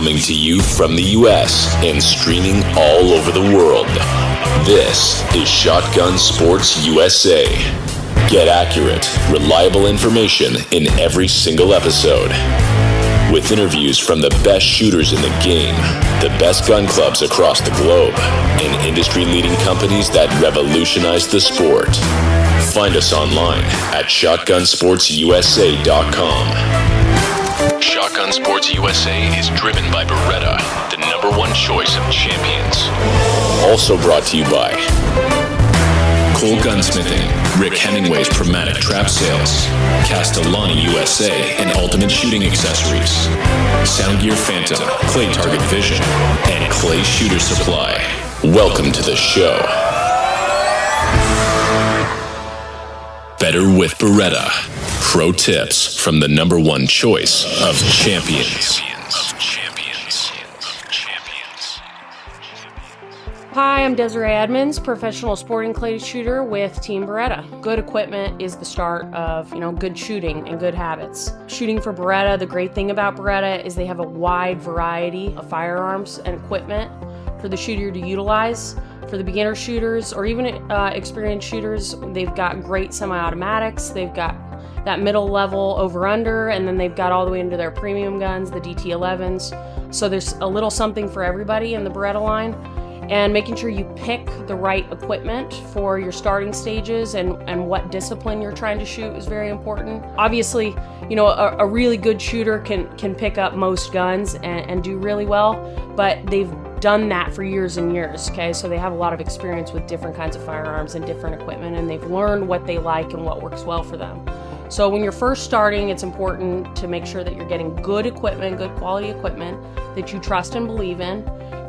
Coming to you from the U.S. and streaming all over the world. This is Shotgun Sports USA. Get accurate, reliable information in every single episode. With interviews from the best shooters in the game, the best gun clubs across the globe, and industry-leading companies that revolutionize the sport. Find us online at shotgunsportsusa.com. Shotgun Sports USA is driven by Beretta, the #1 choice of champions. Also brought to you by Cole Gunsmithing, Rick Hemingway's Pragmatic Trap Sales, Castellani USA and Ultimate Shooting Accessories, Sound Gear Phantom, Clay Target Vision, and Clay Shooter Supply. Welcome to the show. Better with Beretta. Pro tips from the #1 choice of champions. Hi, I'm Desiree Edmonds, professional sporting clay shooter with Team Beretta. Good equipment is the start of, good shooting and good habits. Shooting for Beretta, the great thing about Beretta is they have a wide variety of firearms and equipment for the shooter to utilize. For the beginner shooters or even experienced shooters, they've got great semi-automatics. They've got that middle level over-under, and then they've got all the way into their premium guns, the DT11s. So there's a little something for everybody in the Beretta line. And making sure you pick the right equipment for your starting stages and what discipline you're trying to shoot is very important. Obviously, a really good shooter can pick up most guns and do really well, but they've done that for years and years, okay? So they have a lot of experience with different kinds of firearms and different equipment, and they've learned what they like and what works well for them. So when you're first starting, it's important to make sure that you're getting good equipment, good quality equipment that you trust and believe in,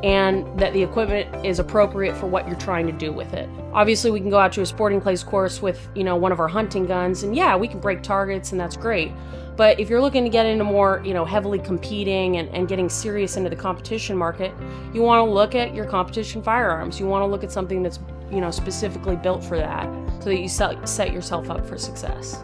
and that the equipment is appropriate for what you're trying to do with it. Obviously, we can go out to a sporting clays course with, one of our hunting guns, and yeah, we can break targets, and that's great. But if you're looking to get into more, heavily competing and getting serious into the competition market, you want to look at your competition firearms. You want to look at something that's, specifically built for that, so that you set yourself up for success.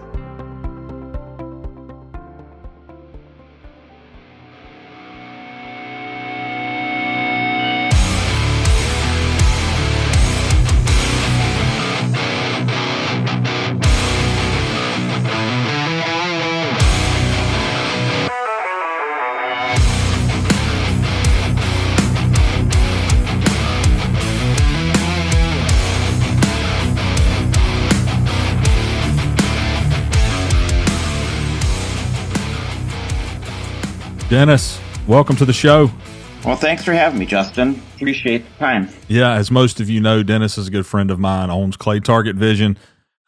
Dennis, welcome to the show. Well, thanks for having me, Justin. Appreciate the time. Yeah, as most of you know, Dennis is a good friend of mine, owns Clay Target Vision,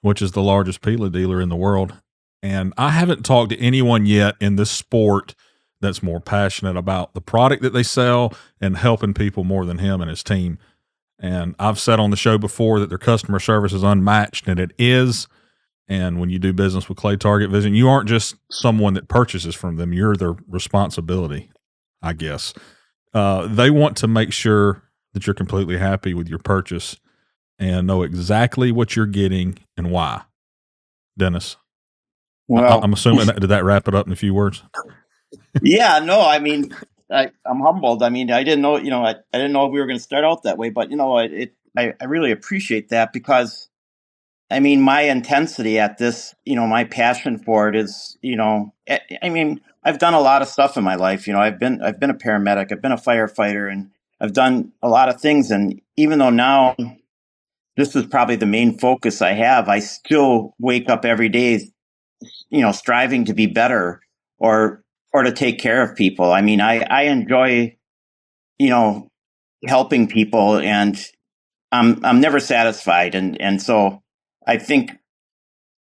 which is the largest Pila dealer in the world. And I haven't talked to anyone yet in this sport that's more passionate about the product that they sell and helping people more than him and his team. And I've said on the show before that their customer service is unmatched, and it is. And when you do business with Clay Target Vision, you aren't just someone that purchases from them. You're their responsibility, I guess. They want to make sure that you're completely happy with your purchase and know exactly what you're getting and why. Dennis, well, I'm assuming did that wrap it up in a few words? Yeah, no, I'm humbled. I didn't know, I didn't know we were going to start out that way, but I really appreciate that because my intensity at this, my passion for it is, I've done a lot of stuff in my life. I've been a paramedic, I've been a firefighter, and I've done a lot of things. And even though now this is probably the main focus I have, I still wake up every day, striving to be better or to take care of people. I enjoy, helping people, and I'm never satisfied. And so I think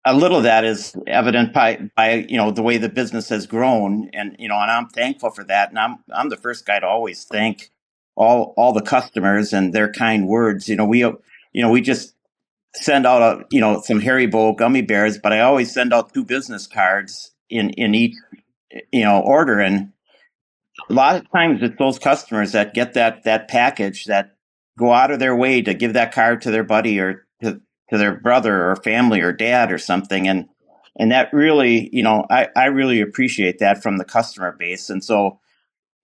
a little of that is evident by the way the business has grown, and I'm thankful for that. And I'm the first guy to always thank all the customers and their kind words. We just send out some Haribo gummy bears, but I always send out 2 business cards in each order. And a lot of times it's those customers that get that package that go out of their way to give that card to their buddy or to their brother or family or dad or something. And that really, I really appreciate that from the customer base. And so,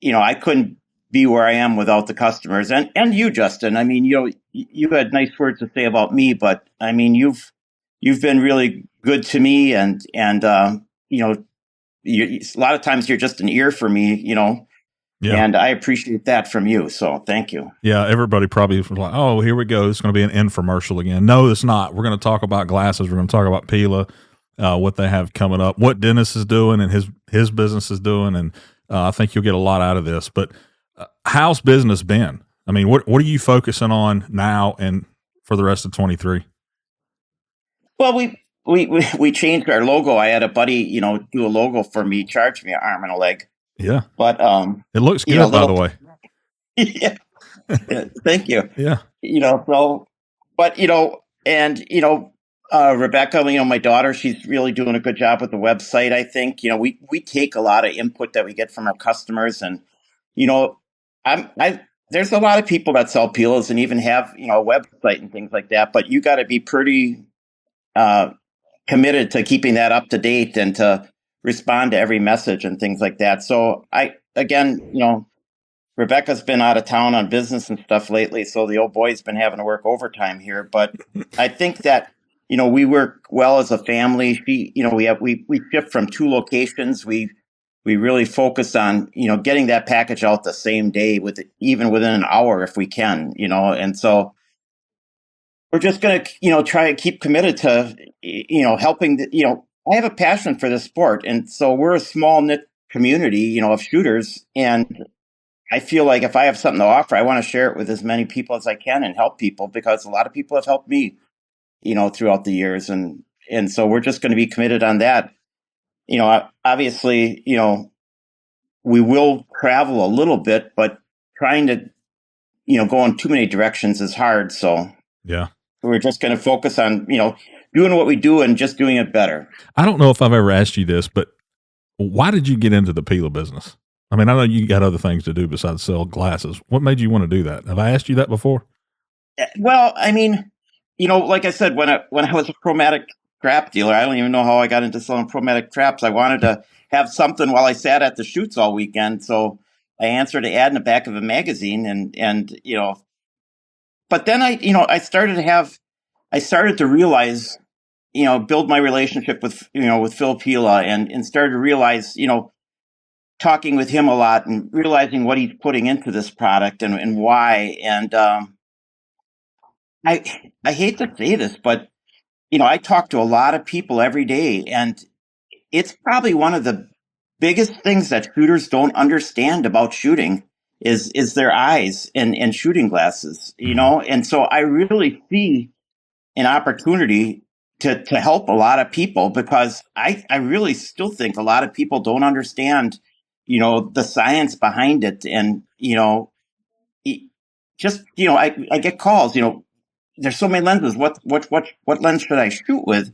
I couldn't be where I am without the customers and you, Justin. I mean, you had nice words to say about me, but I mean, you've been really good to me, and a lot of times you're just an ear for me, Yeah. and I appreciate that from you. So thank you. Yeah. Everybody probably was like, oh, here we go. It's going to be an infomercial again. No, it's not. We're going to talk about glasses. We're going to talk about Pila, what they have coming up, what Dennis is doing and his business is doing. And I think you'll get a lot out of this. But how's business been? I mean, what are you focusing on now and for the rest of 23? Well, we changed our logo. I had a buddy, do a logo for me, charge me an arm and a leg. Yeah. But it looks good, by the way. Yeah. Thank you. Yeah. So, but, and, Rebecca, my daughter, she's really doing a good job with the website. I think, we take a lot of input that we get from our customers, and, there's a lot of people that sell Pilas and even have, a website and things like that, but you got to be pretty, committed to keeping that up to date and to respond to every message and things like that. So Rebecca's been out of town on business and stuff lately, so the old boy's been having to work overtime here. But I think that we work well as a family. We shift from 2 locations. We really focus on getting that package out the same day, even within an hour if we can. And so we're just going to try to keep committed to helping. I have a passion for this sport, and so we're a small knit community of shooters, and I feel like if I have something to offer, I want to share it with as many people as I can and help people, because a lot of people have helped me, throughout the years. And so we're just going to be committed on that. Obviously, we will travel a little bit, but trying to, go in too many directions is hard. So yeah, we're just going to focus on, doing what we do and just doing it better. I don't know if I've ever asked you this, but why did you get into the Pila business? I mean, I know you got other things to do besides sell glasses. What made you want to do that? Have I asked you that before? Well, I mean, like I said, when I was a chromatic trap dealer, I don't even know how I got into selling chromatic traps. I wanted to have something while I sat at the shoots all weekend. So I answered an ad in the back of a magazine, and but then I started to realize, build my relationship with, with Phil Pila, and started to realize, talking with him a lot and realizing what he's putting into this product and why. And I hate to say this, but I talk to a lot of people every day, and it's probably one of the biggest things that shooters don't understand about shooting is their eyes and shooting glasses, And so I really see an opportunity to help a lot of people, because I really still think a lot of people don't understand the science behind it. And, I get calls, there's so many lenses. What lens should I shoot with?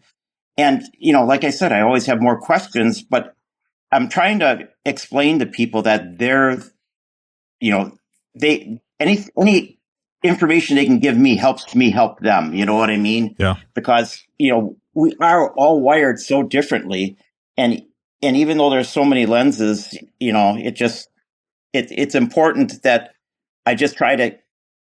And, like I said, I always have more questions, but I'm trying to explain to people that any information they can give me helps me help them. You know what I mean? Yeah. Because, we are all wired so differently. And even though there's so many lenses, it's important that I just try to,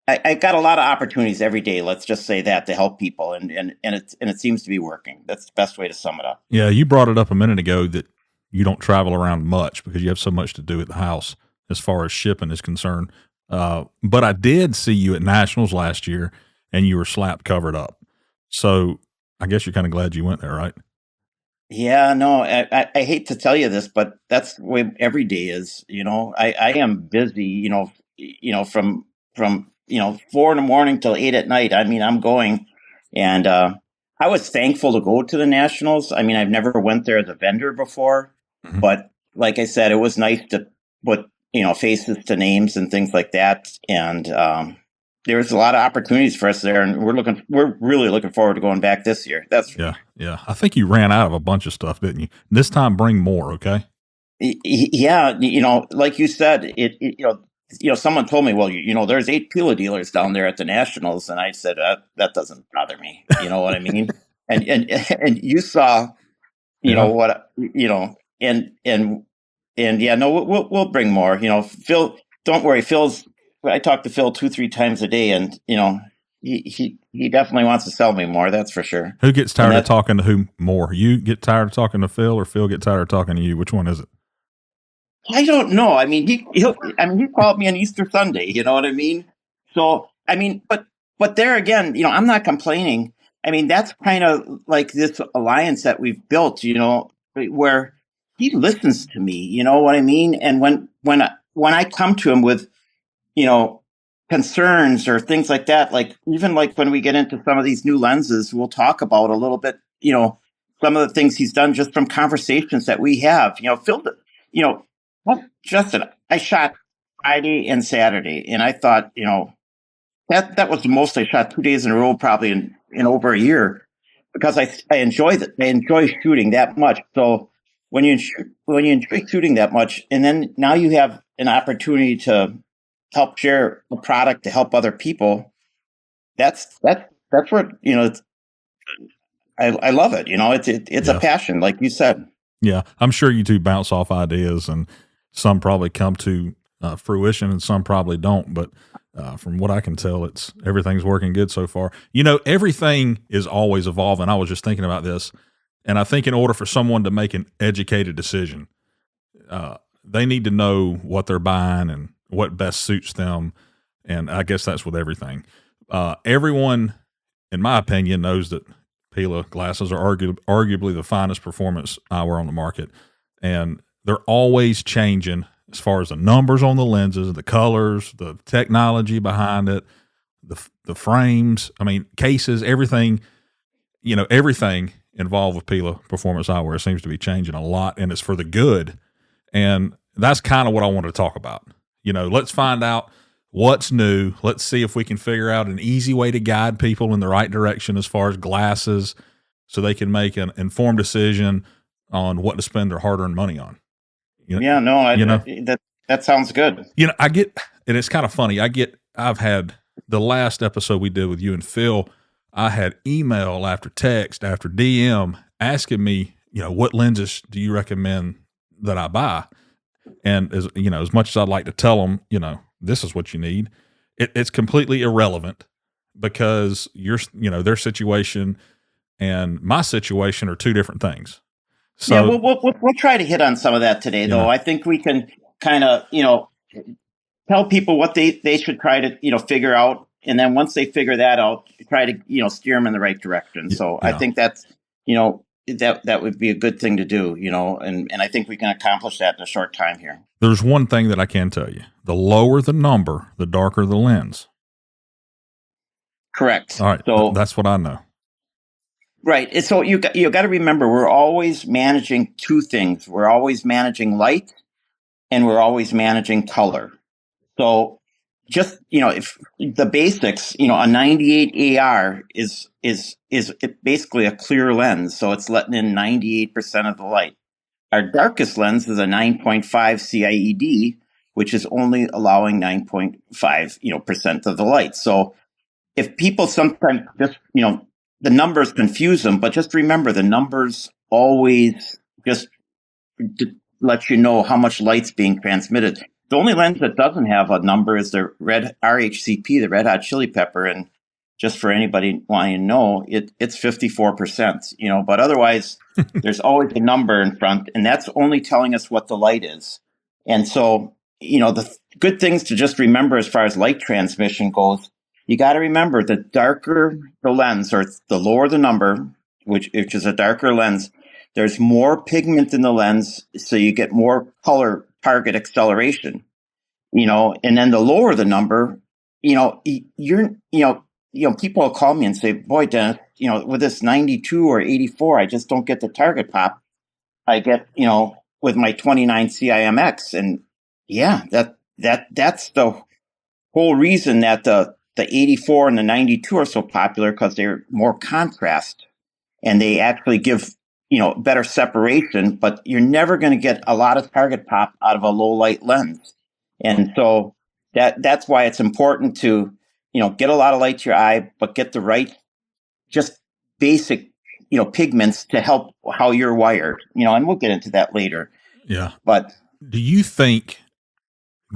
I got a lot of opportunities every day. Let's just say that, to help people. And it seems to be working. That's the best way to sum it up. Yeah. You brought it up a minute ago that you don't travel around much because you have so much to do at the house as far as shipping is concerned. But I did see you at Nationals last year and you were slap covered up. So I guess you're kind of glad you went there, right? Yeah, no, I hate to tell you this, but that's the way every day is. I am busy, from 4 in the morning till 8 at night. I mean, I'm going, and I was thankful to go to the Nationals. I mean, I've never went there as a vendor before, but like I said, it was nice to put, faces to names and things like that. And there was a lot of opportunities for us there, and we're really looking forward to going back this year. Yeah. I think you ran out of a bunch of stuff, didn't you? This time, bring more, okay? Yeah, like you said, someone told me, well, there's 8 Pila dealers down there at the Nationals, and I said that doesn't bother me. You know what I mean? and you saw, Yeah. what and yeah, no, we'll bring more. Phil, don't worry. I talk to Phil 2-3 times a day, and he definitely wants to sell me more. That's for sure. Who gets tired of talking to who more? You get tired of talking to Phil, or Phil get tired of talking to you? Which one is it? I don't know. I mean, he called me on Easter Sunday. You know what I mean? So, I mean, but there again, I'm not complaining. I mean, that's kind of like this alliance that we've built, where he listens to me. You know what I mean? And when I come to him with, concerns or things like that, like even like when we get into some of these new lenses, we'll talk about a little bit, some of the things he's done just from conversations that we have. Phil, well, Justin, I shot Friday and Saturday, and I thought, that was the most I shot 2 days in a row, probably in over a year, because I enjoy that. I enjoy shooting that much. So when you enjoy shooting that much, and then now you have an opportunity to help share a product to help other people, that's what I love it. It's a passion, like you said. Yeah, I'm sure you two bounce off ideas, and some probably come to fruition, and some probably don't. But from what I can tell, everything's working good so far. Everything is always evolving. I was just thinking about this, and I think in order for someone to make an educated decision, they need to know what they're buying and what best suits them. And I guess that's with everything. Everyone, in my opinion, knows that Pila glasses are arguably the finest performance eyewear on the market, and they're always changing as far as the numbers on the lenses, the colors, the technology behind it, the frames. I mean, cases, everything. Everything involved with Pila performance eyewear seems to be changing a lot, and it's for the good. And that's kind of what I want to talk about. Let's find out what's new. Let's see if we can figure out an easy way to guide people in the right direction as far as glasses, so they can make an informed decision on what to spend their hard-earned money on. That sounds good. I get, and it's kind of funny. I've had the last episode we did with you and Phil, I had email after text after DM asking me, what lenses do you recommend that I buy? And as much as I'd like to tell them, this is what you need, it's completely irrelevant, because their situation and my situation are two different things. So yeah, we'll try to hit on some of that today, though. I think we can kind of, tell people what they should try to, figure out. And then once they figure that out, try to, steer them in the right direction. So I think that's, that would be a good thing to do, and I think we can accomplish that in a short time here. There's one thing that I can tell you: the lower the number, the darker the lens. Correct. All right. So that's what I know. Right. So you got to remember, we're always managing two things. We're always managing light, and we're always managing color. So just, if the basics, a 98 AR is basically a clear lens. So it's letting in 98% of the light. Our darkest lens is a 9.5 CIED, which is only allowing 9.5, percent of the light. So if people sometimes just, the numbers confuse them, but just remember, the numbers always just let you know how much light's being transmitted. The only lens that doesn't have a number is the red RHCP, the red hot chili pepper. And just for anybody wanting to know, it's 54%, but otherwise there's always a number in front, and that's only telling us what the light is. And so, the good things to just remember as far as light transmission goes, you got to remember, the darker the lens, or the lower the number, which is a darker lens, there's more pigment in the lens, so you get more color target acceleration, and then the lower the number, people will call me and say, boy, Dennis, with this 92 or 84, I just don't get the target pop I get, with my 29 CIMX. And yeah, that's the whole reason that the 84 and the 92 are so popular, because they're more contrast, and they actually give, better separation, but you're never going to get a lot of target pop out of a low light lens. And so that's why it's important to, get a lot of light to your eye, but get the right, just basic, pigments to help how you're wired, and we'll get into that later. Yeah. But Do you think,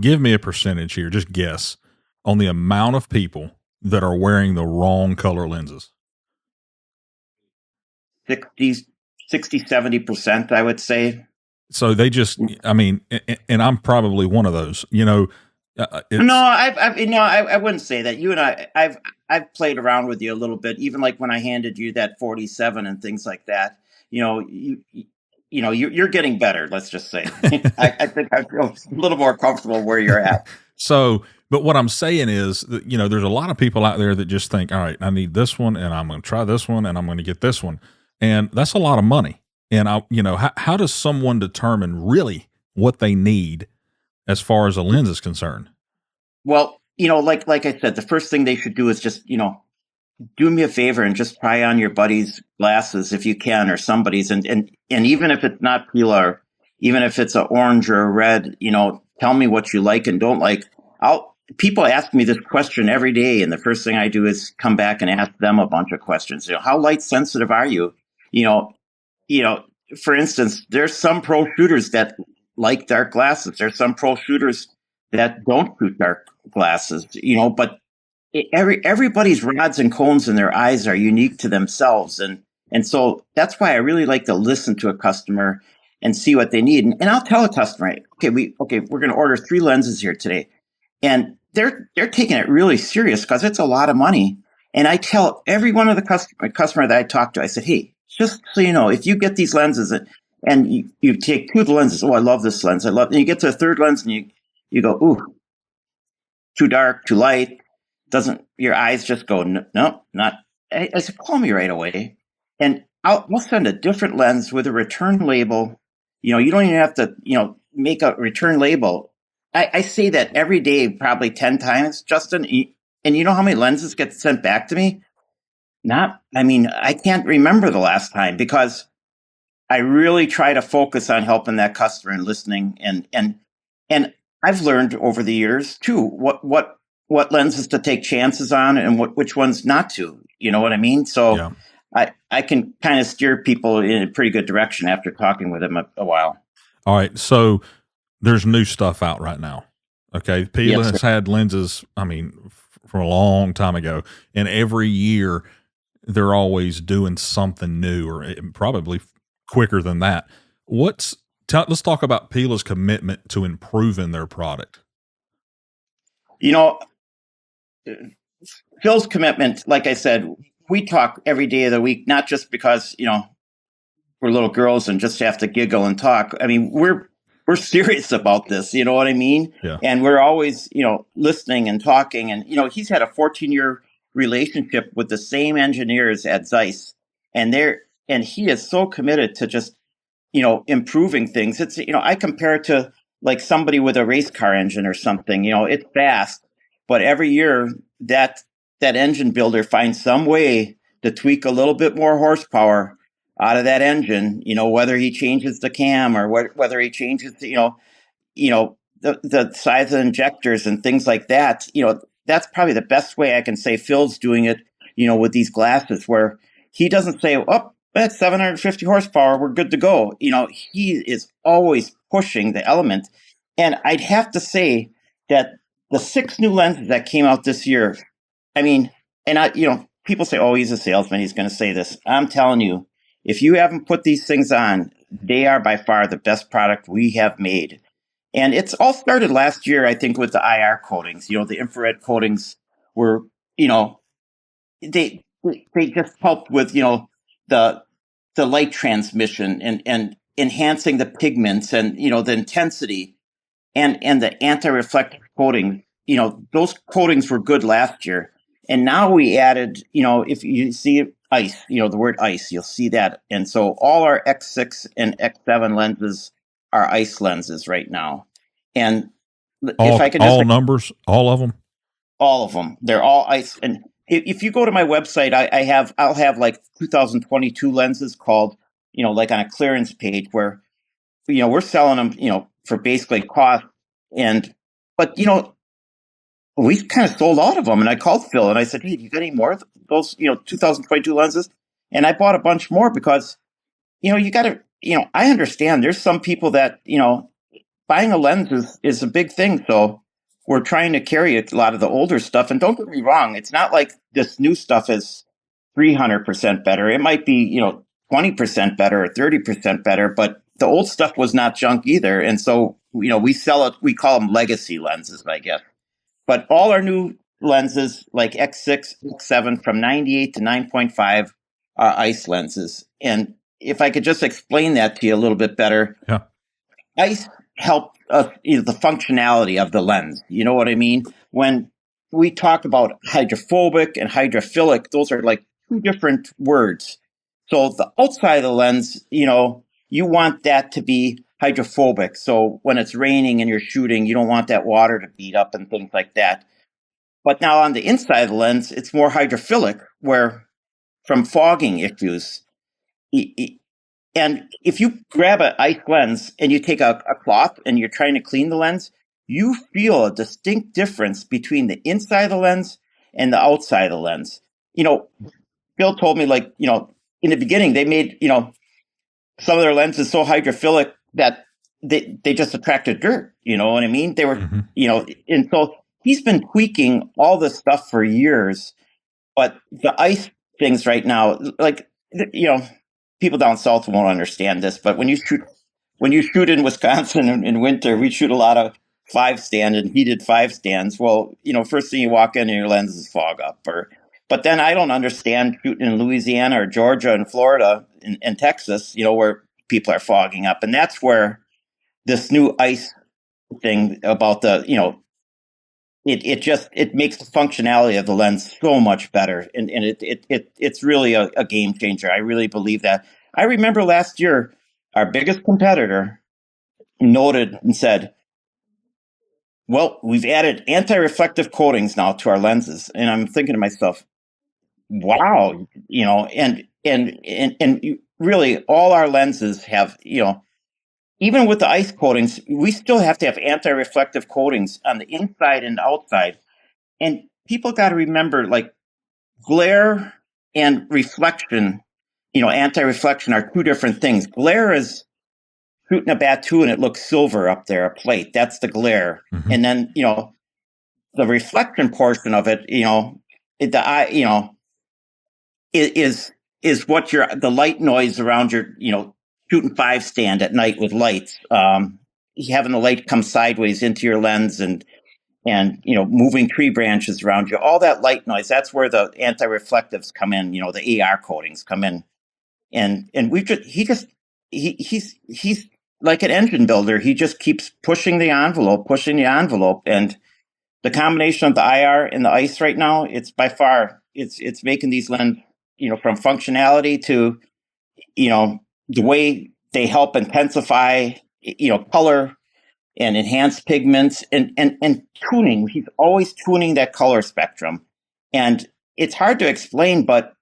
give me a percentage here, just guess, on the amount of people that are wearing the wrong color lenses? 60, 70%, I would say. So they just, I mean, and I'm probably one of those, No, I wouldn't say that. You and I've played around with you a little bit, even like when I handed you that 47 and things like that. You're getting better. Let's just say. I think I feel a little more comfortable where you're at. So, but what I'm saying is that, there's a lot of people out there that just think, all right, I need this one and I'm going to try this one and I'm going to get this one. And that's a lot of money. And how does someone determine really what they need as far as a lens is concerned? Well, like I said, the first thing they should do is just, do me a favor and just try on your buddy's glasses if you can, or somebody's, and even if it's not Pila, or even if it's an orange or a red, tell me what you like and don't like. People ask me this question every day, and the first thing I do is come back and ask them a bunch of questions. How light sensitive are you? For instance, there's some pro shooters that like dark glasses. There's some pro shooters that don't shoot dark glasses, but everybody's rods and cones in their eyes are unique to themselves. And so that's why I really like to listen to a customer and see what they need. And I'll tell a customer, we're going to order 3 lenses here today. And they're taking it really serious because it's a lot of money. And I tell every one of the customer that I talk to, I said, hey, just so you know, if you get these lenses and you take 2 of the lenses, I love this lens. And you get to a 3rd lens and you go, ooh, too dark, too light. Your eyes just go, no, not. I said, call me right away. And we'll send a different lens with a return label. You don't even have to, make a return label. I say that every day, probably 10 times, Justin. And you know how many lenses get sent back to me? I can't remember the last time, because I really try to focus on helping that customer and listening. And I've learned over the years too, what lenses to take chances on and which ones not to. You know what I mean? So yeah. I can kind of steer people in a pretty good direction after talking with them a while. All right. So there's new stuff out right now. Okay. Pila has had lenses, for a long time ago. And every year they're always doing something new, or probably quicker than that. Let's talk about Pila's commitment to improving their product. Phil's commitment, like I said, we talk every day of the week, not just because, we're little girls and just have to giggle and talk. We're serious about this. You know what I mean? Yeah. And we're always, listening and talking. And, he's had a 14-year relationship with the same engineers at Zeiss. And he is so committed to just, improving things. It's, I compare it to like somebody with a race car engine or something. It's fast, but every year that engine builder finds some way to tweak a little bit more horsepower out of that engine, whether he changes the cam or whether he changes the size of injectors and things like that. That's probably the best way I can say Phil's doing it, with these glasses, where he doesn't say, oh, that's 750 horsepower, we're good to go. He is always pushing the element. And I'd have to say that the 6 new lenses that came out this year, people say, oh, he's a salesman, he's going to say this. I'm telling you, if you haven't put these things on, they are by far the best product we have made. And it's all started last year, I think, with the IR coatings. The infrared coatings were, they just helped with, the light transmission and enhancing the pigments and, the intensity and the anti-reflective coating. Those coatings were good last year. And now we added, if you see ice, the word ice, you'll see that. And so all our X6 and X7 lenses are ice lenses right now. And if I can just, all numbers, all of them? All of them. They're all ice. And if you go to my website, I'll have like 2022 lenses called, like on a clearance page where, we're selling them, for basically cost. But we kind of sold out of them. And I called Phil and I said, hey, do you got any more of those, 2022 lenses? And I bought a bunch more because, you got to, I understand there's some people that, buying a lens is a big thing. So we're trying to carry a lot of the older stuff. And don't get me wrong, it's not like this new stuff is 300% better. It might be, 20% better or 30% better, but the old stuff was not junk either. And so, we sell it, we call them legacy lenses, I guess. But all our new lenses, like X6, X7 from 98 to 9.5 are ice lenses. And if I could just explain that to you a little bit better, Yeah. ice help the functionality of the lens. You know what I mean? When we talk about hydrophobic and hydrophilic, those are like two different words. So the outside of the lens, you want that to be hydrophobic. So when it's raining and you're shooting, you don't want that water to beat up and things like that. But now on the inside of the lens, it's more hydrophilic, where from fogging issues. And if you grab an ice lens and you take a cloth and you're trying to clean the lens, you feel a distinct difference between the inside of the lens and the outside of the lens. Bill told me, in the beginning, they made, some of their lenses so hydrophilic that they just attracted dirt. You know what I mean? They were, and so he's been tweaking all this stuff for years. But the ice things right now, people down south won't understand this, but when you shoot in Wisconsin in winter, we shoot a lot of 5-stand and heated 5-stands. Well, first thing you walk in and your lenses fog up. But then I don't understand shooting in Louisiana or Georgia and Florida and Texas, where people are fogging up. And that's where this new ice thing about it makes the functionality of the lens so much better. And it's really a game changer. I really believe that. I remember last year, our biggest competitor noted and said, well, we've added anti-reflective coatings now to our lenses. And I'm thinking to myself, wow, and really all our lenses have, even with the ice coatings, we still have to have anti-reflective coatings on the inside and outside. And people got to remember, like, glare and reflection, anti-reflection are two different things. Glare is shooting a Batu and it looks silver up there, a plate. That's the glare. Mm-hmm. And then, the reflection portion of it, the eye, is what the light noise around your, shooting 5-stand at night with lights, having the light come sideways into your lens and moving tree branches around you, all that light noise. That's where the anti-reflectives come in. The AR coatings come in, and he's like an engine builder. He just keeps pushing the envelope, and the combination of the IR and the ice right now, it's by far it's making these lenses, from functionality to, the way they help intensify, color and enhance pigments and tuning. He's always tuning that color spectrum. And it's hard to explain, but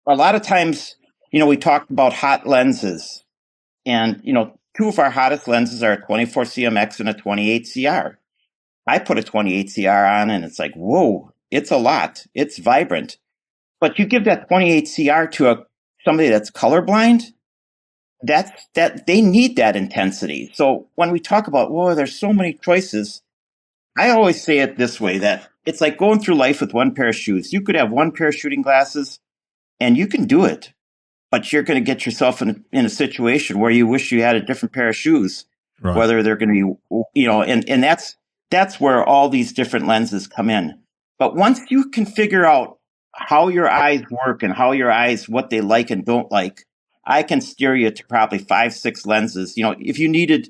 a lot of times, we talk about hot lenses, and, two of our hottest lenses are a 24 CMX and a 28 CR. I put a 28 CR on and it's like, whoa, it's a lot. It's vibrant. But you give that 28 CR to somebody that's colorblind, that they need that intensity. So when we talk about, whoa, there's so many choices, I always say it this way, that it's like going through life with one pair of shoes. You could have one pair of shooting glasses and you can do it, but you're going to get yourself in a situation where you wish you had a different pair of shoes, right. Whether they're going to be, and that's where all these different lenses come in. But once you can figure out how your eyes work and what they like and don't like, I can steer you to probably 5-6 lenses. If you needed,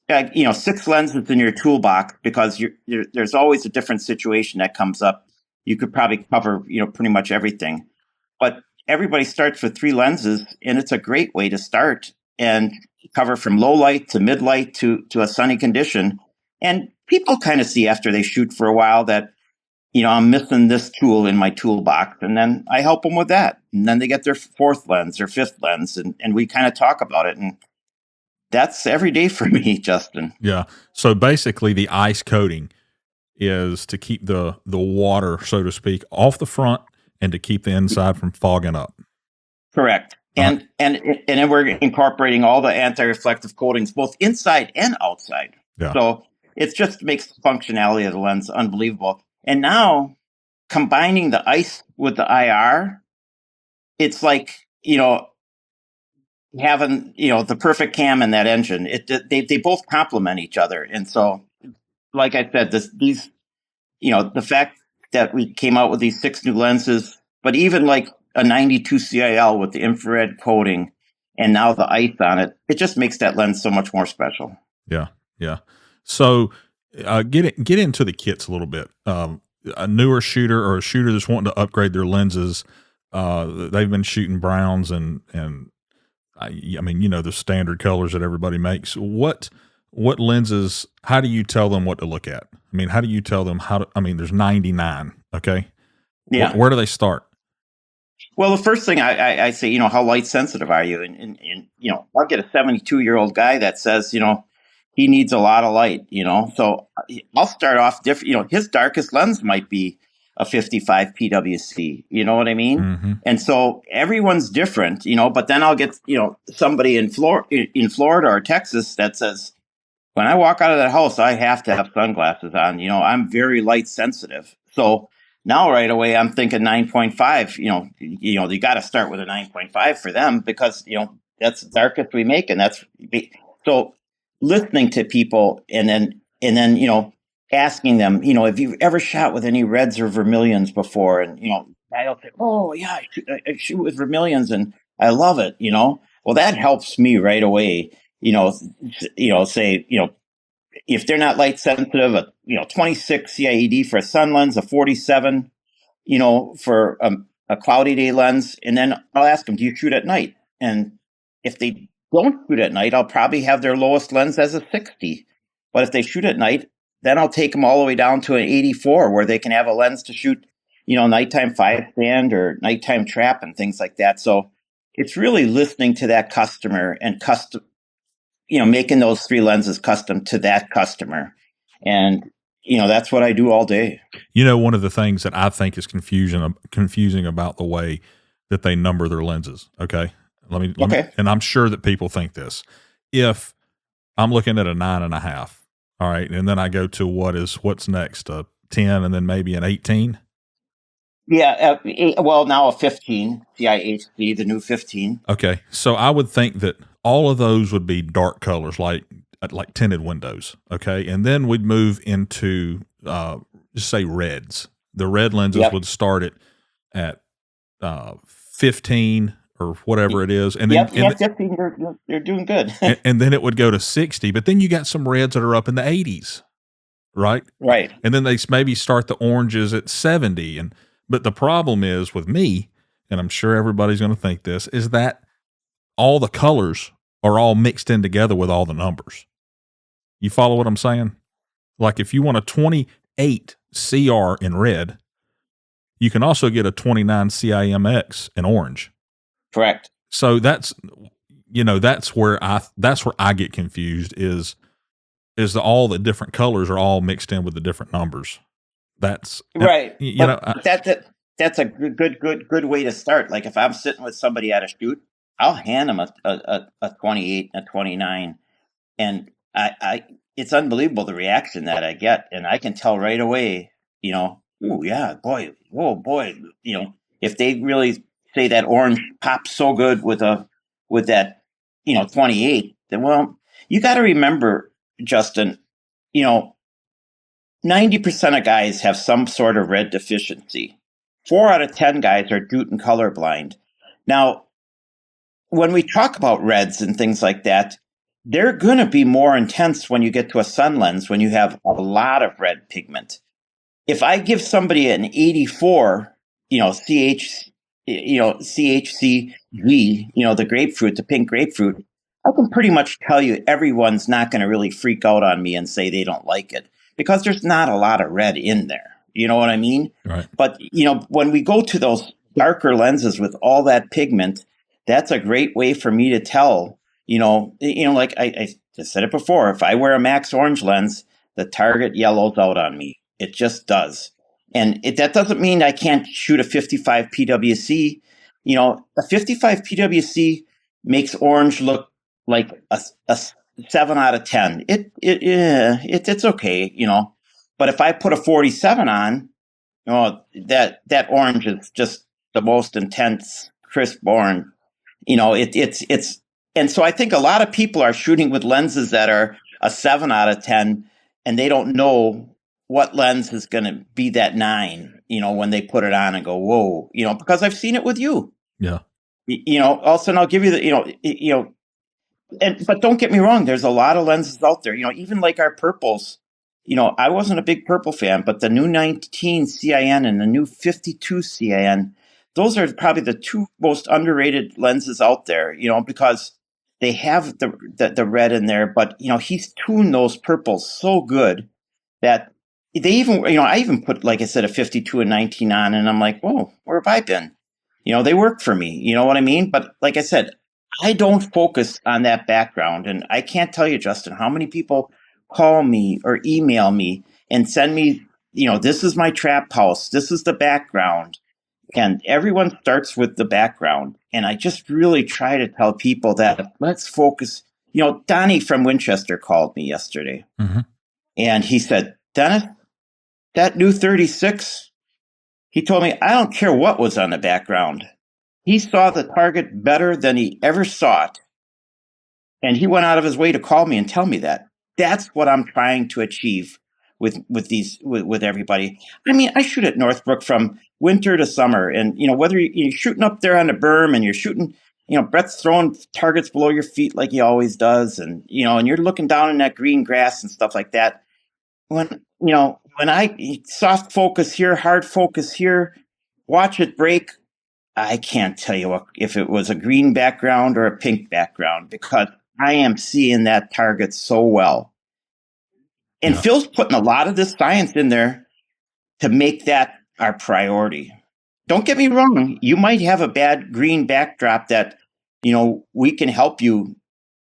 6 lenses in your toolbox, because there's always a different situation that comes up, you could probably cover, pretty much everything. But everybody starts with 3 lenses, and it's a great way to start and cover from low light to mid light to a sunny condition. And people kind of see after they shoot for a while that, I'm missing this tool in my toolbox, and then I help them with that. And then they get their 4th lens or 5th lens, and we kind of talk about it. And that's every day for me, Justin. Yeah. So basically the ice coating is to keep the water, so to speak, off the front and to keep the inside from fogging up. Correct. and then we're incorporating all the anti-reflective coatings, both inside and outside. Yeah. So it just makes the functionality of the lens unbelievable. And now combining the ice with the IR, it's like, having, the perfect cam in that engine. They both complement each other. And so, like I said, the fact that we came out with these 6 new lenses, but even like a 92 CIL with the infrared coating and now the ice on it, it just makes that lens so much more special. Yeah. Yeah. So get into the kits a little bit. A newer shooter or a shooter that's wanting to upgrade their lenses, they've been shooting browns and I mean, the standard colors that everybody makes. What lenses, how do you tell them what to look at? I mean, how do you tell them there's 99, okay? Yeah. Where do they start? Well, the first thing I say, how light sensitive are you? And I'll get a 72-year-old guy that says, he needs a lot of light, So I'll start off different. His darkest lens might be a 55 PWC, you know what I mean? Mm-hmm. And so everyone's different, but then I'll get, somebody in Florida or Texas that says, when I walk out of that house, I have to have sunglasses on. I'm very light sensitive. So now right away, I'm thinking 9.5, you got to start with a 9.5 for them because, that's the darkest we make. And so listening to people and then, asking them, have you ever shot with any reds or vermilions before? And, I'll say, oh yeah, I shoot with vermilions and I love it, well, that helps me right away, say, if they're not light sensitive, 26 CIED for a sun lens, a 47, for a cloudy day lens. And then I'll ask them, do you shoot at night? And if they don't shoot at night, I'll probably have their lowest lens as a 60. But if they shoot at night, then I'll take them all the way down to an 84 where they can have a lens to shoot, nighttime 5-stand or nighttime trap and things like that. So it's really listening to that customer and making those 3 lenses custom to that customer. And, that's what I do all day. One of the things that I think is confusing about the way that they number their lenses. Okay. Let me, and I'm sure that people think this. If I'm looking at a 9.5, all right, and then I go to what's next, a 10, and then maybe an 18. Yeah, well, now a 15, CIHC, the new 15. Okay, so I would think that all of those would be dark colors, like tinted windows. Okay, and then we'd move into just say reds. The red lenses would start at 15 or whatever it is, and then 15. You're doing good. and then it would go to 60. But then you got some reds that are up in the 80s, right? Right. And then they maybe start the oranges at 70. But the problem is with me, and I'm sure everybody's going to think this, is that all the colors are all mixed in together with all the numbers. You follow what I'm saying? Like if you want a 28 CR in red, you can also get a 29 CIMX in orange. Correct. So that's where I get confused is all the different colors are all mixed in with the different numbers. That's right. That's a good way to start. Like if I'm sitting with somebody at a shoot, I'll hand them a 28 and a 29, and it's unbelievable the reaction that I get, and I can tell right away. Oh yeah, boy, whoa, boy, if they really say that orange pops so good with that 28, then well, you got to remember, Justin, 90% of guys have some sort of red deficiency. 4 out of 10 guys are Newton colorblind. Now, when we talk about reds and things like that, they're going to be more intense when you get to a sun lens, when you have a lot of red pigment. If I give somebody an 84, CHCG, the grapefruit, the pink grapefruit, I can pretty much tell you everyone's not going to really freak out on me and say they don't like it because there's not a lot of red in there. You know what I mean? Right. But, when we go to those darker lenses with all that pigment, that's a great way for me to tell, like I just said it before, if I wear a Max Orange lens, the target yellows out on me. It just does. And that doesn't mean I can't shoot a 55 PWC, A 55 PWC makes orange look like a 7 out of 10. It's okay, but if I put a 47 on, that orange is just the most intense, crisp orange. It's and so I think a lot of people are shooting with lenses that are a 7 out of 10, and they don't know what lens is going to be that 9, when they put it on and go, whoa, because I've seen it with you. Yeah. Also, and I'll give you but don't get me wrong, there's a lot of lenses out there, even like our purples. I wasn't a big purple fan, but the new 19 CIN and the new 52 CIN, those are probably the two most underrated lenses out there, because they have the red in there, but he's tuned those purples so good that they even, I even put, like I said, a 52 and 19 on, and I'm like, whoa, where have I been? They work for me. You know what I mean? But like I said, I don't focus on that background. And I can't tell you, Justin, how many people call me or email me and send me, this is my trap house. This is the background. And everyone starts with the background. And I just really try to tell people that let's focus. Donnie from Winchester called me yesterday. Mm-hmm. And he said, Dennis, that new 36, he told me, I don't care what was on the background. He saw the target better than he ever saw it. And he went out of his way to call me and tell me that. That's what I'm trying to achieve with everybody. I mean, I shoot at Northbrook from winter to summer. And, whether you're shooting up there on the berm and you're shooting, Brett's throwing targets below your feet like he always does. And, and you're looking down in that green grass and stuff like that. When I soft focus here, hard focus here, watch it break, I can't tell you if it was a green background or a pink background because I am seeing that target so well. And Phil's putting a lot of this science in there to make that our priority. Don't get me wrong. You might have a bad green backdrop that, we can help you,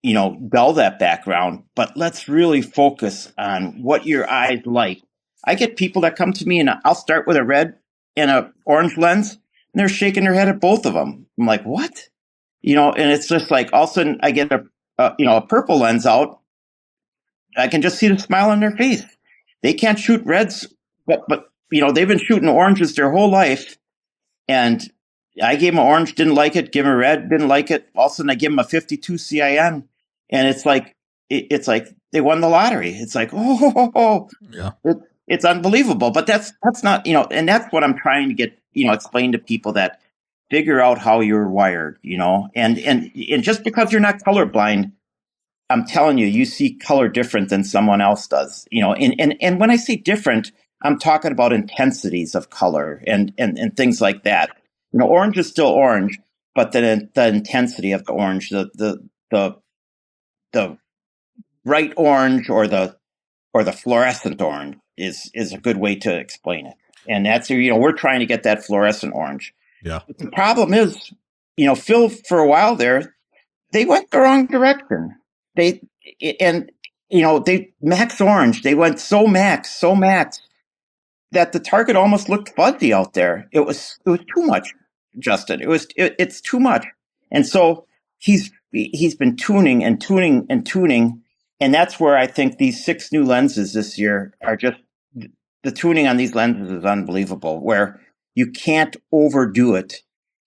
dull that background, but let's really focus on what your eyes like. I get people that come to me and I'll start with a red and an orange lens. And they're shaking their head at both of them. I'm like, what? And it's just like all of a sudden I get a purple lens out. I can just see the smile on their face. They can't shoot reds, but they've been shooting oranges their whole life. And I gave them an orange, didn't like it. Give them a red, didn't like it. All of a sudden I give them a 52 CIN, and it's like they won the lottery. It's like yeah. It's unbelievable. But that's not and that's what I'm trying to get explain to people, that figure out how you're wired, and just because you're not colorblind, I'm telling you, you see color different than someone else does, and when I say different, I'm talking about intensities of color and things like that. Orange is still orange, but the intensity of the orange, the bright orange or the fluorescent orange is a good way to explain it. And that's, we're trying to get that fluorescent orange. Yeah. But the problem is, Phil, for a while there, they went the wrong direction. They max orange. They went so max that the target almost looked fuzzy out there. It was too much, Justin. It's too much. And so he's been tuning and tuning and tuning. And that's where I think these 6 new lenses this year are just, the tuning on these lenses is unbelievable, where you can't overdo it.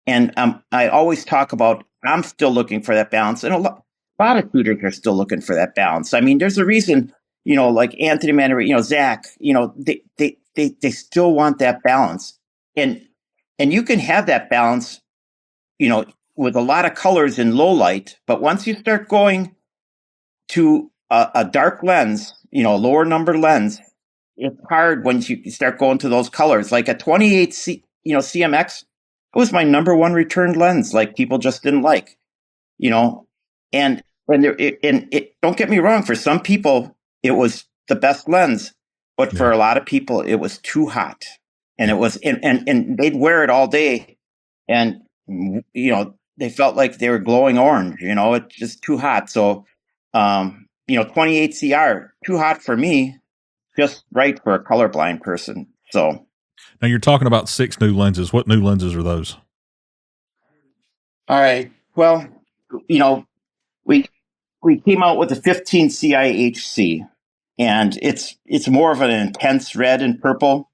And I always talk about, I'm still looking for that balance. And a lot of shooters are still looking for that balance. I mean, there's a reason, like Anthony Maneri, Zach, they still want that balance. And you can have that balance, with a lot of colors in low light. But once you start going to a dark lens, lower number lens, it's hard when you start going to those colors. Like a 28 CMX, it was my number one returned lens. Like people just didn't like, and don't get me wrong. For some people, it was the best lens, but for a lot of people, it was too hot, and it was, and they'd wear it all day, and they felt like they were glowing orange. It's just too hot. So, 28 CR, too hot for me. Just right for a colorblind person. So now you're talking about 6 new lenses. What new lenses are those? All right. Well, you know, we we came out with the 15 CIHC, and it's more of an intense red and purple,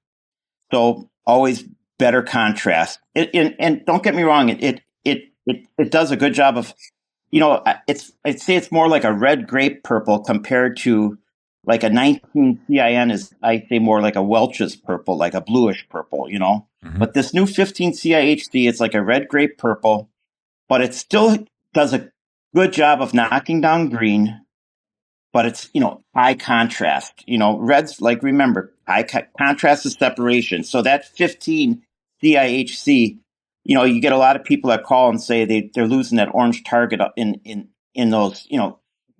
so always better contrast. And don't get me wrong, it does a good job of, I'd say it's more like a red grape purple compared to like a 19 CIN is, I say, more like a Welch's purple, like a bluish purple, Mm-hmm. But this new 15 CIHD, it's like a red grape purple, but it still does a good job of knocking down green, but it's, high contrast. Reds, like, remember, contrast is separation. So that 15 CIHC, you get a lot of people that call and say they're losing that orange target in those,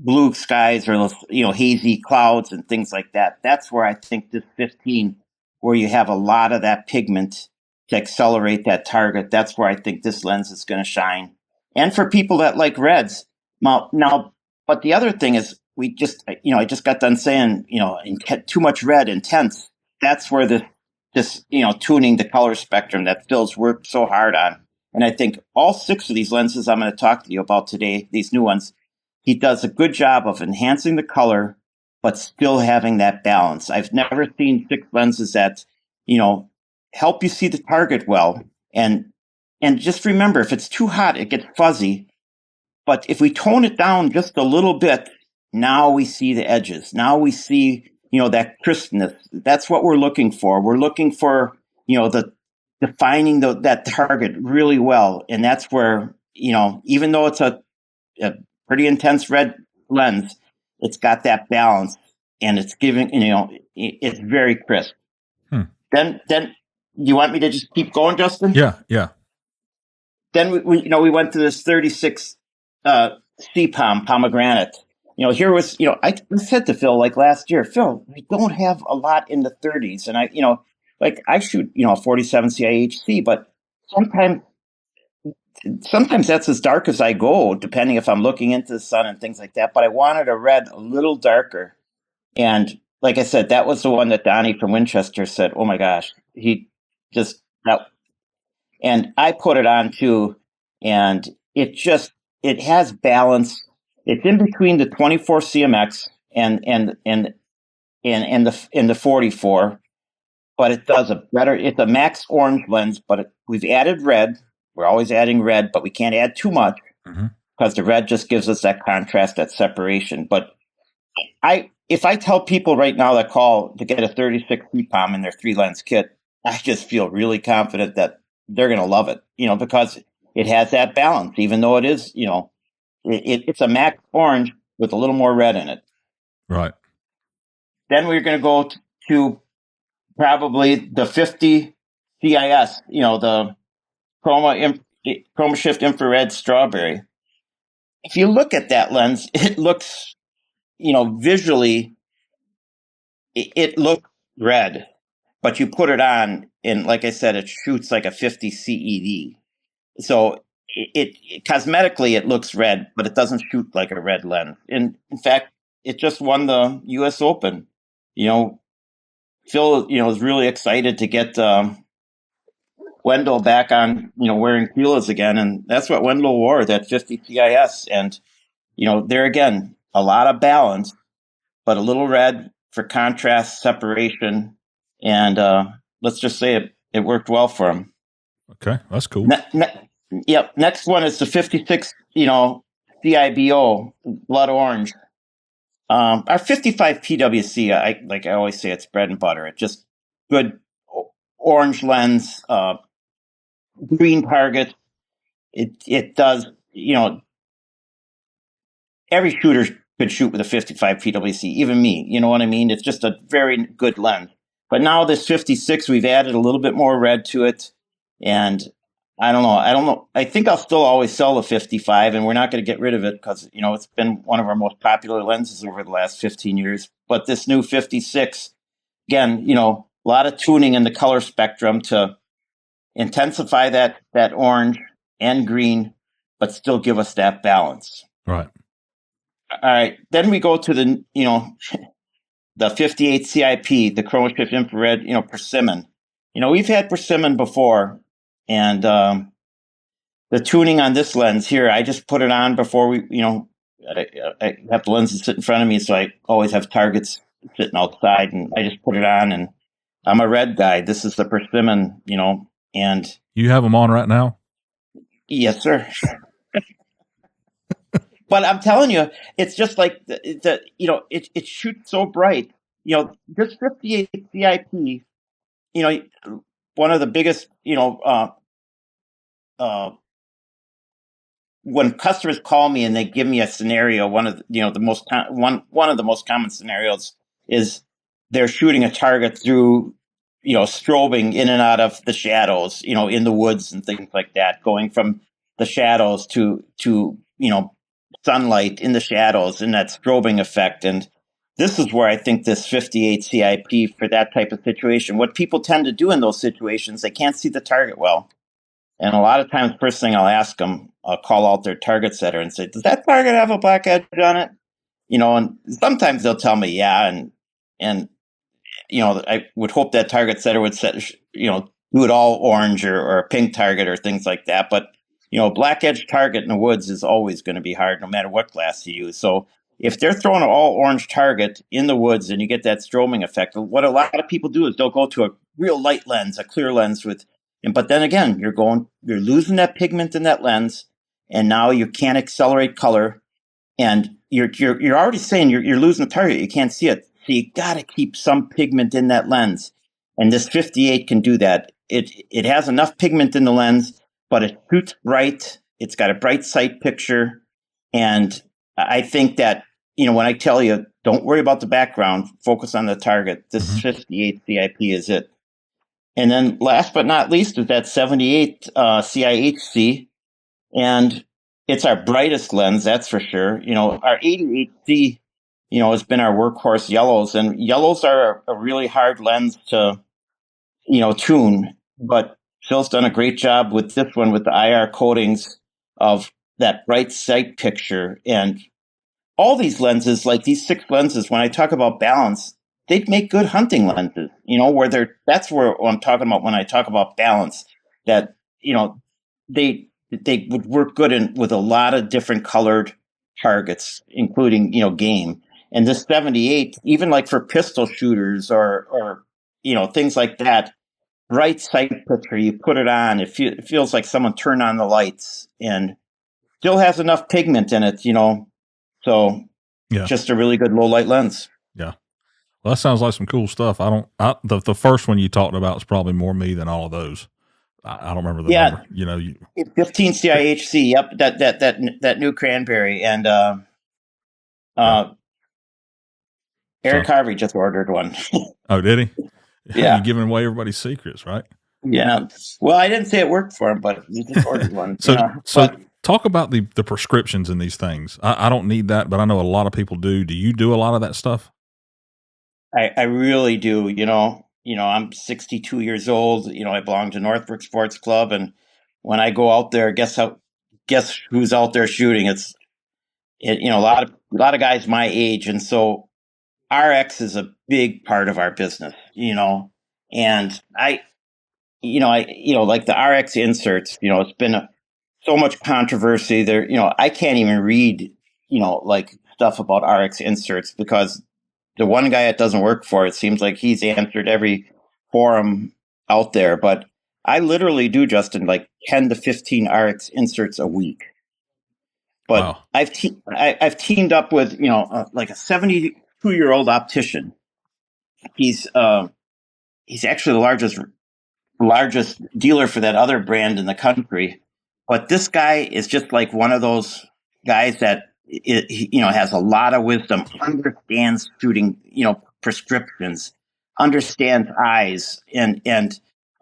blue skies or those, hazy clouds and things like that. That's where I think this 15, where you have a lot of that pigment to accelerate that target, that's where I think this lens is going to shine. And for people that like reds, now, but the other thing is, I just got done saying, too much red, intense. That's where this, tuning the color spectrum that Phil's worked so hard on. And I think all 6 of these lenses I'm going to talk to you about today, these new ones, he does a good job of enhancing the color, but still having that balance. I've never seen 6 lenses that, help you see the target well. And just remember, if it's too hot, it gets fuzzy. But if we tone it down just a little bit, now we see the edges. Now we see, that crispness. That's what we're looking for. We're looking for, the defining that target really well. And that's where, even though it's a pretty intense red lens, it's got that balance, and it's giving, it's very crisp. Then you want me to just keep going, Justin? Yeah. Then we went to this 36 CPOM pomegranate. Here was, I said to Phil, like last year, Phil, we don't have a lot in the 30s. And I shoot, 47 CIHC, but sometimes that's as dark as I go, depending if I'm looking into the sun and things like that. But I wanted a red a little darker. And like I said, that was the one that Donnie from Winchester said, oh my gosh, he just, that, and I put it on too, and it has balance. It's in between the 24 CMX and the 44, but it does a better. It's a max orange lens, but we've added red. We're always adding red, but we can't add too much because the red just gives us that contrast, that separation. But if I tell people right now that call to get a 36 CPOM in their 3-lens kit, I just feel really confident that they're going to love it, because it has that balance, even though it is, it's a matte orange with a little more red in it. Right. Then we're going to go to probably the 50 CIS, the Chroma Shift Infrared Strawberry. If you look at that lens, it looks, visually, it looks red, but you put it on, and like I said, it shoots like a 50 CED. So it cosmetically it looks red, but it doesn't shoot like a red lens. And in fact, it just won the U.S. Open. Phil, is really excited to get Wendell back on, wearing Pilas again, and that's what Wendell wore, that 50 CIS. And there again, a lot of balance, but a little red for contrast, separation, and let's just say it worked well for him. Okay, that's cool. Yep. Next one is the 56, CIBO blood orange. Our 55 PWC, I always say, it's bread and butter. It's just good orange lens, green target. It does, every shooter could shoot with a 55 PWC, even me. You know what I mean? It's just a very good lens. But now this 56, we've added a little bit more red to it, and I don't know. I think I'll still always sell the 55, and we're not going to get rid of it because, it's been one of our most popular lenses over the last 15 years. But this new 56, again, a lot of tuning in the color spectrum to intensify that orange and green, but still give us that balance. Right. All right. Then we go to the, the 58 CIP, the Chroma Shift Infrared, persimmon. We've had persimmon before, and the tuning on this lens here, I just put it on before we, I have the lenses sit in front of me, so I always have targets sitting outside, and I just put it on, and I'm a red guy. This is the persimmon, and You have them on right now? yes, sir. But I'm telling you, it's just like it shoots so bright. This 58 CIP, one of the biggest, when customers call me and they give me a scenario, one of the most common scenarios is they're shooting a target through, strobing in and out of the shadows, in the woods and things like that, going from the shadows to sunlight in the shadows and that strobing effect. And this is where I think this 58 CIP for that type of situation, what people tend to do in those situations, they can't see the target well. And a lot of times, first thing I'll ask them, I'll call out their target setter and say, "Does that target have a black edge on it?" And sometimes they'll tell me, "Yeah," and I would hope that target setter would do it all orange or a pink target or things like that. But black edge target in the woods is always going to be hard, no matter what glass you use. So if they're throwing an all orange target in the woods and you get that strobing effect, what a lot of people do is they'll go to a real light lens, a clear lens but then again, you're losing that pigment in that lens, and now you can't accelerate color, and you're already saying you're losing the target. You can't see it, so you got to keep some pigment in that lens, and this 58 can do that. It has enough pigment in the lens, but it shoots bright. It's got a bright sight picture, and I think that when I tell you don't worry about the background, focus on the target. This 58 CIP is it. And then last but not least is that 78 CIHC, and it's our brightest lens, that's for sure. Our 88C, has been our workhorse yellows, and yellows are a really hard lens to, tune. But Phil's done a great job with this one with the IR coatings of that bright sight picture. And all these lenses, like these 6 lenses, when I talk about balance, they'd make good hunting lenses, that's where I'm talking about when I talk about balance, that, they would work good with a lot of different colored targets, including, game. And this 78, even like for pistol shooters or things like that, bright sight picture, you put it on, it feels like someone turned on the lights and still has enough pigment in it, so Yeah. just a really good low light lens. Yeah. Well, that sounds like some cool stuff. The first one you talked about is probably more me than all of those. I don't remember the number. 15 CIHC. Yep. That new cranberry. And, Eric Harvey just ordered one. Oh, did he? Yeah. You're giving away everybody's secrets, right? Yeah. Well, I didn't say it worked for him, but he just ordered one. So talk about the prescriptions in these things. I don't need that, but I know a lot of people do. Do you do a lot of that stuff? I really do. I'm 62 years old. I belong to Northbrook Sports Club, and when I go out there, guess who's out there shooting? A lot of guys my age, and so RX is a big part of our business. And I like the RX inserts. It's been so much controversy there. I can't even read like stuff about RX inserts because the one guy it doesn't work for, it seems like he's answered every forum out there. But I literally do, Justin, like 10 to 15 RX inserts a week. But wow. I've teamed up with, like a 72-year-old optician. He's actually the largest dealer for that other brand in the country. But this guy is just like one of those guys that has a lot of wisdom, understands shooting, prescriptions, understands eyes, and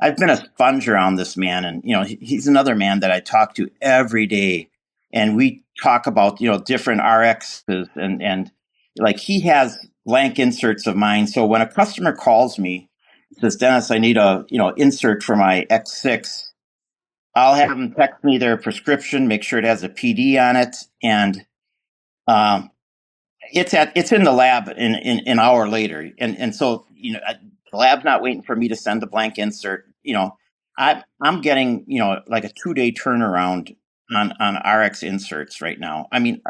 I've been a sponge around this man, and he's another man that I talk to every day, and we talk about different RXs, and like he has blank inserts of mine. So when a customer calls me, says, "Dennis, I need a insert for my X6." I'll have them text me their prescription, make sure it has a PD on it, and it's in the lab an hour later, and so the lab's not waiting for me to send the blank insert. I'm getting, like a 2-day turnaround on RX inserts right now. I mean,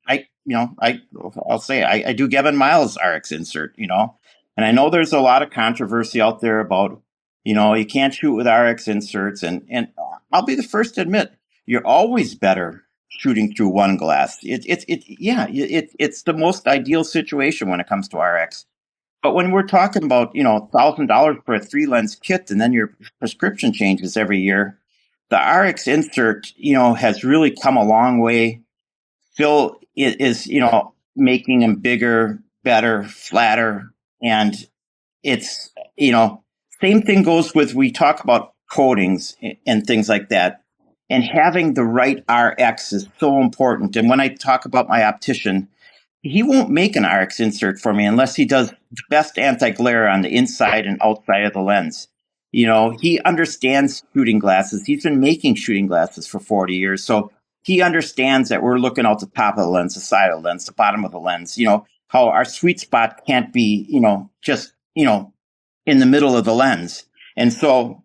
I'll say I do Gavin Miles RX insert, and I know there's a lot of controversy out there about, you can't shoot with RX inserts, and I'll be the first to admit you're always better shooting through one glass. It's the most ideal situation when it comes to RX. But when we're talking about, $1,000 for a 3 lens kit, and then your prescription changes every year, the RX insert, has really come a long way. Phil is, making them bigger, better, flatter, and it's, same thing goes with, we talk about coatings and things like that. And having the right RX is so important. And when I talk about my optician, he won't make an RX insert for me unless he does the best anti-glare on the inside and outside of the lens. He understands shooting glasses. He's been making shooting glasses for 40 years. So he understands that we're looking out the top of the lens, the side of the lens, the bottom of the lens, how our sweet spot can't be, just, in the middle of the lens. And so,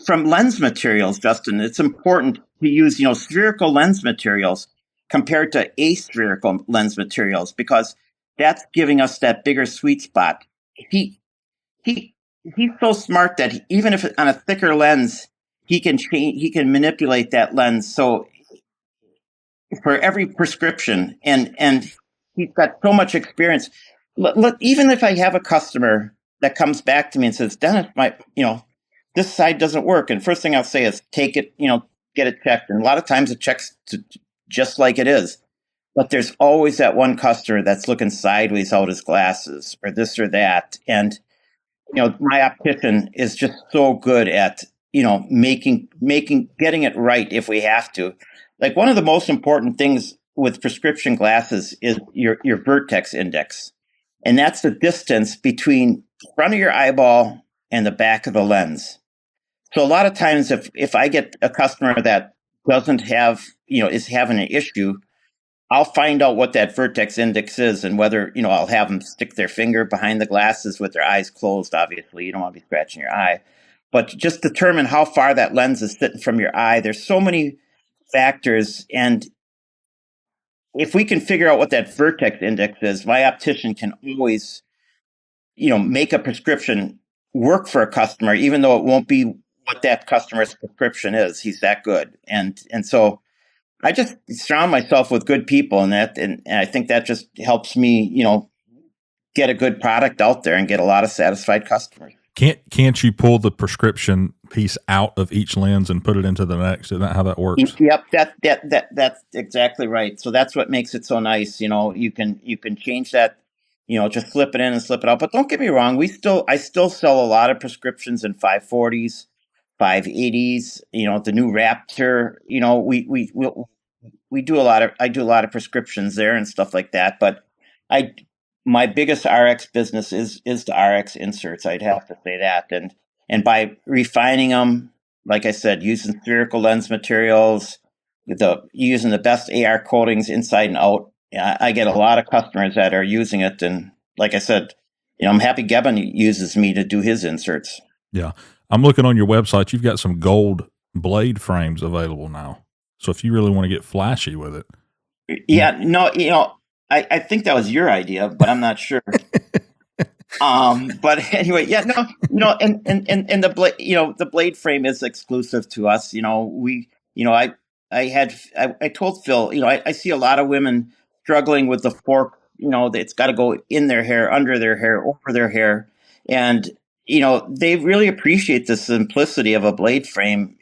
from lens materials, Justin, it's important to use, spherical lens materials compared to aspherical lens materials, because that's giving us that bigger sweet spot. He's so smart that even if on a thicker lens, he can manipulate that lens. So for every prescription, and he's got so much experience. Even if I have a customer that comes back to me and says, Dennis, this side doesn't work, and first thing I'll say is take it, get it checked. And a lot of times it checks just like it is. But there's always that one customer that's looking sideways out his glasses or this or that. And, my optician is just so good at, getting it right if we have to. Like, one of the most important things with prescription glasses is your vertex index. And that's the distance between the front of your eyeball and the back of the lens. So a lot of times if I get a customer that doesn't have, is having an issue, I'll find out what that vertex index is, and whether, I'll have them stick their finger behind the glasses with their eyes closed. Obviously, you don't want to be scratching your eye, but just determine how far that lens is sitting from your eye. There's so many factors. And if we can figure out what that vertex index is, my optician can always, make a prescription work for a customer, even though it won't be what that customer's prescription is. He's that good. And so I just surround myself with good people, and I think that just helps me, get a good product out there and get a lot of satisfied customers. Can't you pull the prescription piece out of each lens and put it into the next? Isn't that how that works? Yep, that's exactly right. So that's what makes it so nice. You can change that, just flip it in and slip it out. But don't get me wrong, I still sell a lot of prescriptions in 540s, 580s. The new Raptor. We do I do a lot of prescriptions there and stuff like that. But my biggest RX business is the RX inserts. I'd have to say that. And by refining them, like I said, using spherical lens materials, using the best AR coatings inside and out, I get a lot of customers that are using it. And like I said, I'm happy Gavin uses me to do his inserts. Yeah. I'm looking on your website. You've got some gold blade frames available now. So if you really want to get flashy with it. Yeah, no, I think that was your idea, but I'm not sure. But anyway, yeah, no, and the blade, the blade frame is exclusive to us. I told Phil, I see a lot of women struggling with the fork. It's got to go in their hair, under their hair, over their hair, and they really appreciate the simplicity of a blade frame.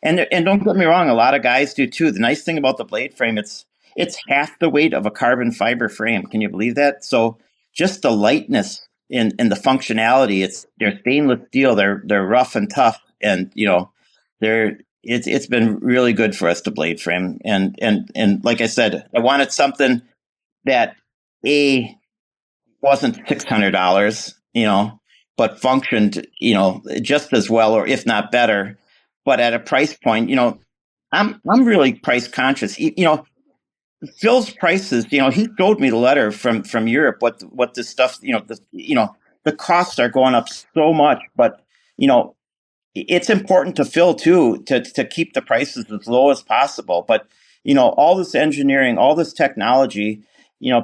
And don't get me wrong, a lot of guys do too. The nice thing about the blade frame, it's half the weight of a carbon fiber frame. Can you believe that? So just the lightness and the functionality, they're stainless steel. They're rough and tough, and it's been really good for us to blade frame. And like I said, I wanted something that wasn't $600, but functioned, just as well, or if not better, but at a price point, I'm really price conscious. Phil's prices, he showed me the letter from Europe, what this stuff, the costs are going up so much, but, it's important to fill too, to keep the prices as low as possible. But, all this engineering, all this technology,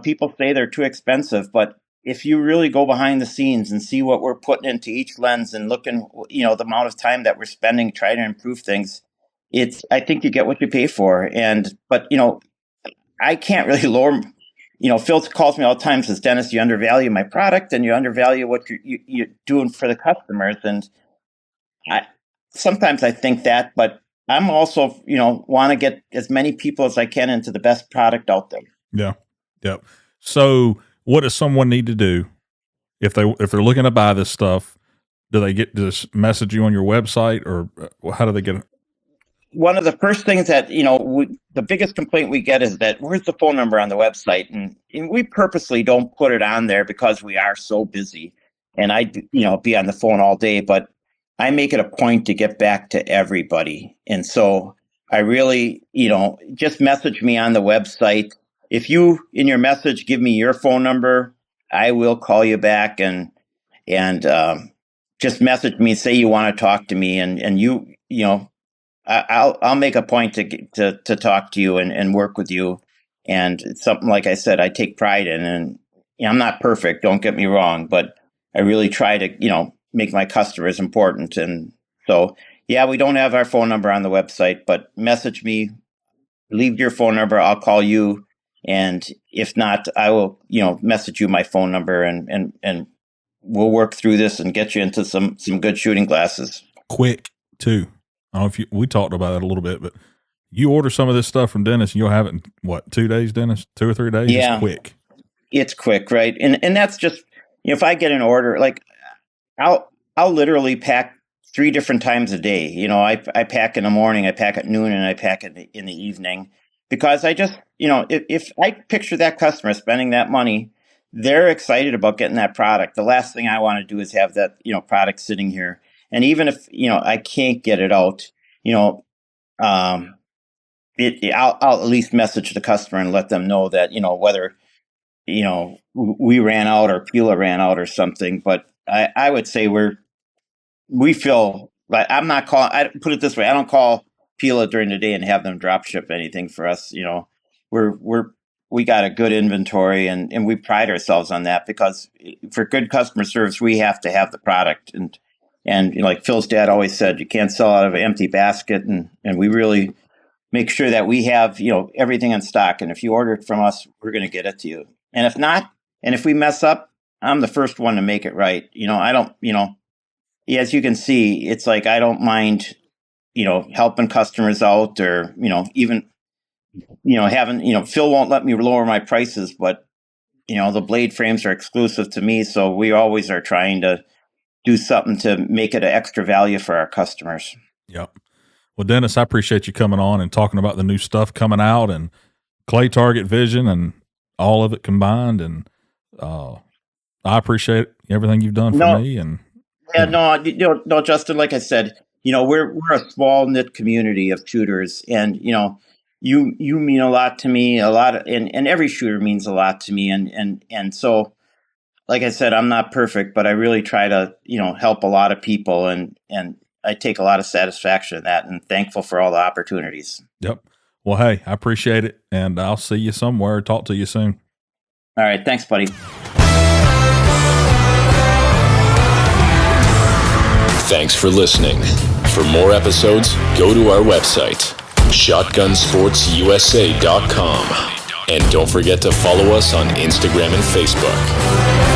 people say they're too expensive, but if you really go behind the scenes and see what we're putting into each lens and looking, the amount of time that we're spending trying to improve things, I think you get what you pay for. But I can't really lower. Phil calls me all the time and says, Dennis, you undervalue my product and you undervalue what you're doing for the customers. And sometimes I think that, but I'm also, want to get as many people as I can into the best product out there. Yeah. Yep. So what does someone need to do if they're looking to buy this stuff? Do they get this message you on your website, or how do they get it? One of the first things that, the biggest complaint we get is that where's the phone number on the website? And we purposely don't put it on there because we are so busy, and I, be on the phone all day, but I make it a point to get back to everybody. And so I really, just message me on the website. If you, in your message, give me your phone number, I will call you back and just message me, say you want to talk to me, and I'll make a point to talk to you and work with you. And it's something, like I said, I take pride in, and I'm not perfect, don't get me wrong, but I really try to, make my customers important. And so, yeah, we don't have our phone number on the website, but message me, leave your phone number, I'll call you. And if not, I will, message you my phone number, and we'll work through this and get you into some good shooting glasses. Quick too. I don't know if we talked about that a little bit, but you order some of this stuff from Dennis and you'll have it in 2 days, Dennis? 2 or 3 days? Yeah. It's quick. It's quick, right? And that's just, if I get an order, like I'll literally pack 3 different times a day. I pack in the morning, I pack at noon, and I pack in the evening, because I just, if I picture that customer spending that money, they're excited about getting that product. The last thing I want to do is have that, product sitting here. And even if, I can't get it out, I'll at least message the customer and let them know that, whether, we ran out or Pila ran out or something. But I would say we feel like I'm not calling, I put it this way, I don't call Pila during the day and have them drop ship anything for us. We got a good inventory, and we pride ourselves on that, because for good customer service, we have to have the product. And like Phil's dad always said, you can't sell out of an empty basket. And we really make sure that we have, everything in stock. And if you order it from us, we're going to get it to you. And if not, and if we mess up, I'm the first one to make it right. I don't, as you can see, it's like, I don't mind, helping customers out, or, even, having, Phil won't let me lower my prices, but, the blade frames are exclusive to me. So we always are trying to do something to make it an extra value for our customers. Yep. Well, Dennis, I appreciate you coming on and talking about the new stuff coming out, and Clay Target Vision and all of it combined. And I appreciate everything you've done for me. And no, Justin, like I said, we're a small knit community of shooters, and you mean a lot to me, and every shooter means a lot to me, and so, like I said, I'm not perfect, but I really try to, help a lot of people, and I take a lot of satisfaction in that, and thankful for all the opportunities. Yep. Well, hey, I appreciate it, and I'll see you somewhere. Talk to you soon. All right. Thanks, buddy. Thanks for listening. For more episodes, go to our website, shotgunsportsusa.com. And don't forget to follow us on Instagram and Facebook.